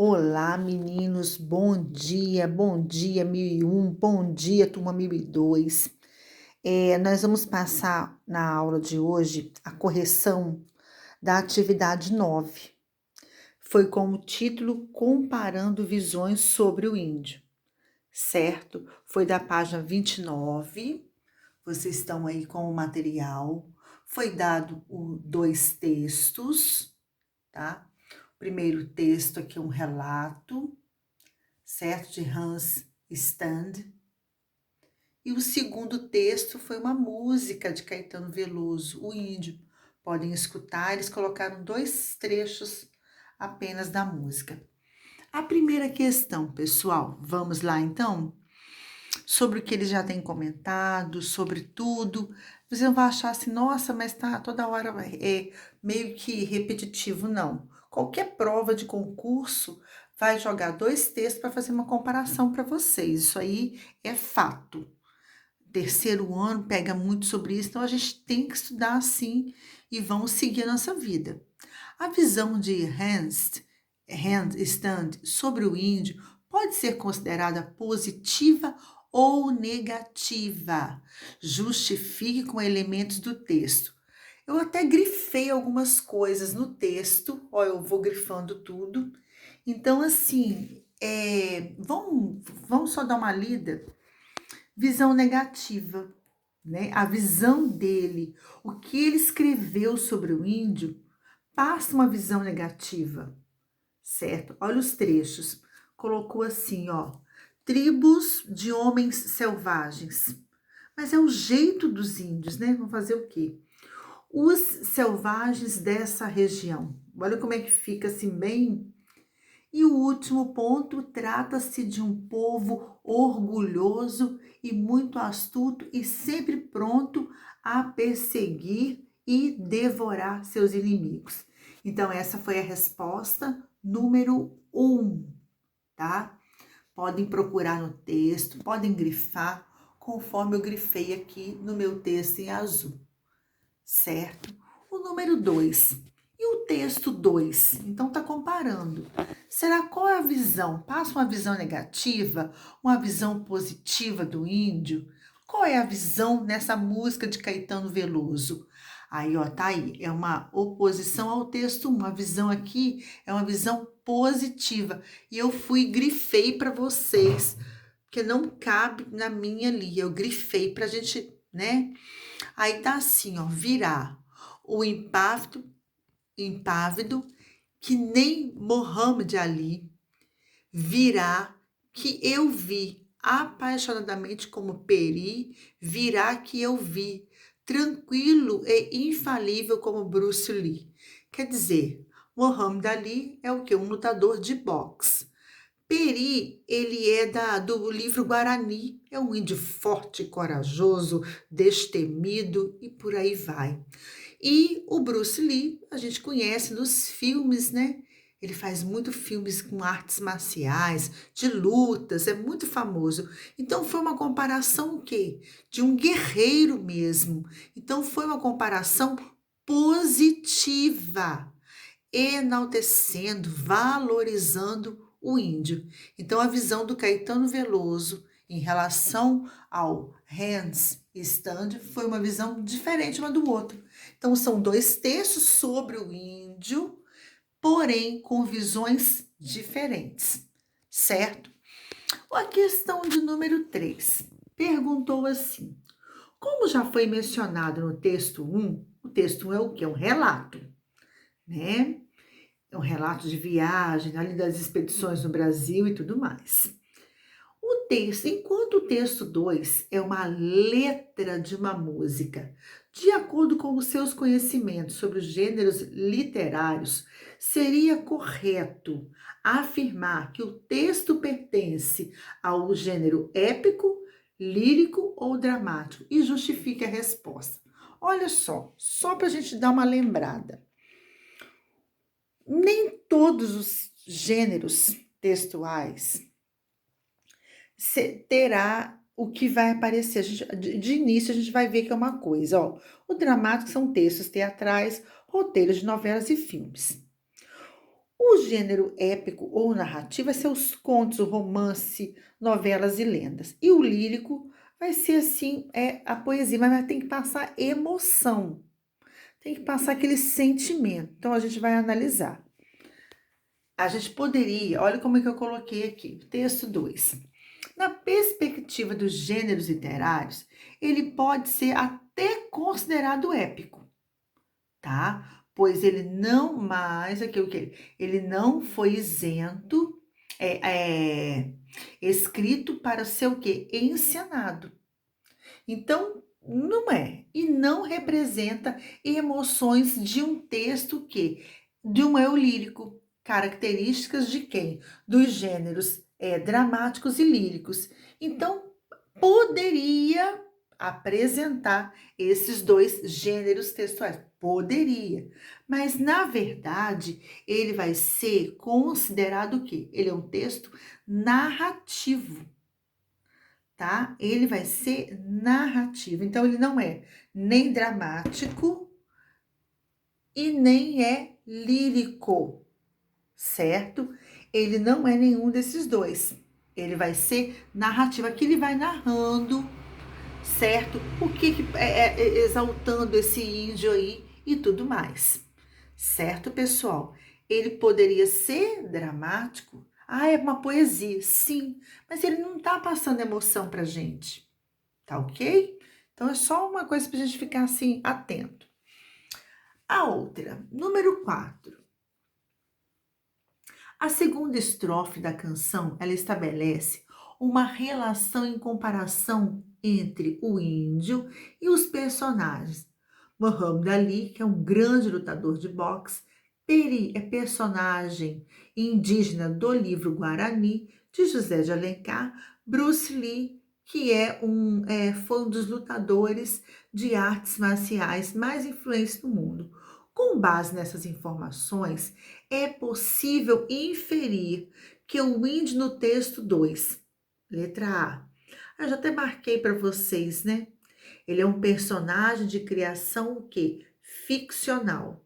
Olá, meninos, bom dia 1001, bom dia turma 1002. Nós vamos passar na aula de hoje a correção da atividade 9. Foi com o título Comparando Visões sobre o Índio, certo? Foi da página 29, vocês estão aí com o material. Foi dado dois textos, tá? O primeiro texto aqui é um relato, certo? De Hans Stand. E o segundo texto foi uma música de Caetano Veloso, O Índio. Podem escutar, eles colocaram dois trechos apenas da música. A primeira questão, pessoal, vamos lá então? Sobre o que eles já têm comentado, sobre tudo. Você não vai achar assim, nossa, mas tá toda hora meio que repetitivo, não. Qualquer prova de concurso vai jogar dois textos para fazer uma comparação para vocês. Isso aí é fato. Terceiro ano pega muito sobre isso, então a gente tem que estudar assim e vamos seguir a nossa vida. A visão de Hans Stand sobre o índio pode ser considerada positiva ou negativa. Justifique com elementos do texto. Eu até grifei algumas coisas no texto, ó, eu vou grifando tudo. Então, assim, vamos só dar uma lida. Visão negativa, né? A visão dele, o que ele escreveu sobre o índio, passa uma visão negativa, certo? Olha os trechos. Colocou assim, ó, tribos de homens selvagens. Mas é o jeito dos índios, né? Vamos fazer o quê? Os selvagens dessa região. Olha como é que fica assim bem. E o último ponto, trata-se de um povo orgulhoso e muito astuto e sempre pronto a perseguir e devorar seus inimigos. Então, essa foi a resposta número 1, tá? Podem procurar no texto, podem grifar, conforme eu grifei aqui no meu texto em azul, certo? O número 2. E o texto 2? Então, tá comparando. Será qual é a visão? Passa uma visão negativa, uma visão positiva do índio? Qual é a visão nessa música de Caetano Veloso? Aí, ó, tá aí. É uma oposição ao texto 1. Uma visão aqui é uma visão positiva. E eu fui e grifei para vocês, porque não cabe na minha ali. Eu grifei pra gente, né? Aí tá assim, ó, virá o impávido que nem Mohamed Ali, virá que eu vi apaixonadamente como Peri, virá que eu vi tranquilo e infalível como Bruce Lee. Quer dizer, Mohamed Ali é o que? Um lutador de boxe. Peri, ele é do livro Guarani, é um índio forte, corajoso, destemido e por aí vai. E o Bruce Lee, a gente conhece nos filmes, né? Ele faz muito filmes com artes marciais, de lutas, é muito famoso. Então foi uma comparação o quê? De um guerreiro mesmo. Então foi uma comparação positiva, enaltecendo, valorizando o índio. Então, a visão do Caetano Veloso em relação ao Hans Stand foi uma visão diferente uma do outro. Então, são dois textos sobre o índio, porém com visões diferentes, certo? A questão de número 3 perguntou assim: como já foi mencionado no texto 1, o texto 1 é o que? É um relato, né? É um relato de viagem, ali das expedições no Brasil e tudo mais. O texto, enquanto o texto 2 é uma letra de uma música, de acordo com os seus conhecimentos sobre os gêneros literários, seria correto afirmar que o texto pertence ao gênero épico, lírico ou dramático e justifique a resposta. Olha só para a gente dar uma lembrada. Nem todos os gêneros textuais terá o que vai aparecer. De início, a gente vai ver que é uma coisa. Ó, o dramático são textos teatrais, roteiros de novelas e filmes. O gênero épico ou narrativo vai ser os contos, o romance, novelas e lendas. E o lírico vai ser assim, a poesia, mas tem que passar emoção, tem que passar aquele sentimento. Então a gente vai analisar. A gente poderia, olha como é que eu coloquei aqui, texto 2. Na perspectiva dos gêneros literários, ele pode ser até considerado épico, tá? Pois ele não mais, aqui o que ele não foi isento, escrito para ser o quê? Encenado. Então, não é, e não representa emoções de um texto que, de um eu lírico, características de quem? Dos gêneros dramáticos e líricos. Então, poderia apresentar esses dois gêneros textuais. Poderia, mas na verdade ele vai ser considerado o quê? Ele é um texto narrativo, tá? Ele vai ser narrativo. Então ele não é nem dramático e nem é lírico, certo? Ele não é nenhum desses dois. Ele vai ser narrativo. Aqui ele vai narrando, certo? O que exaltando esse índio aí e tudo mais, certo, pessoal? Ele poderia ser dramático. Ah, é uma poesia, sim, mas ele não tá passando emoção pra gente, tá ok? Então é só uma coisa pra gente ficar assim atento. A outra, número 4. A segunda estrofe da canção, ela estabelece uma relação em comparação entre o índio e os personagens. Muhammad Ali, que é um grande lutador de boxe, Peri é personagem indígena do livro Guarani, de José de Alencar, Bruce Lee, que foi um dos lutadores de artes marciais mais influentes do mundo. Com base nessas informações, é possível inferir que o índio no texto 2, letra A, eu já até marquei para vocês, né? Ele é um personagem de criação o quê? Ficcional.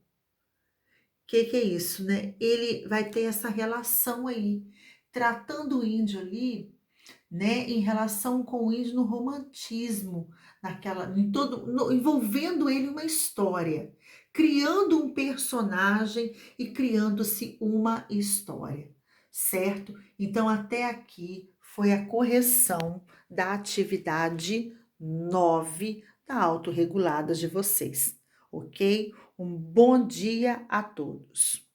Que é isso, né? Ele vai ter essa relação aí, tratando o índio ali, né, em relação com o índio no romantismo, envolvendo ele uma história, criando um personagem e criando-se uma história, certo? Então, até aqui foi a correção da atividade 9 da autorreguladas de vocês, ok? Um bom dia a todos.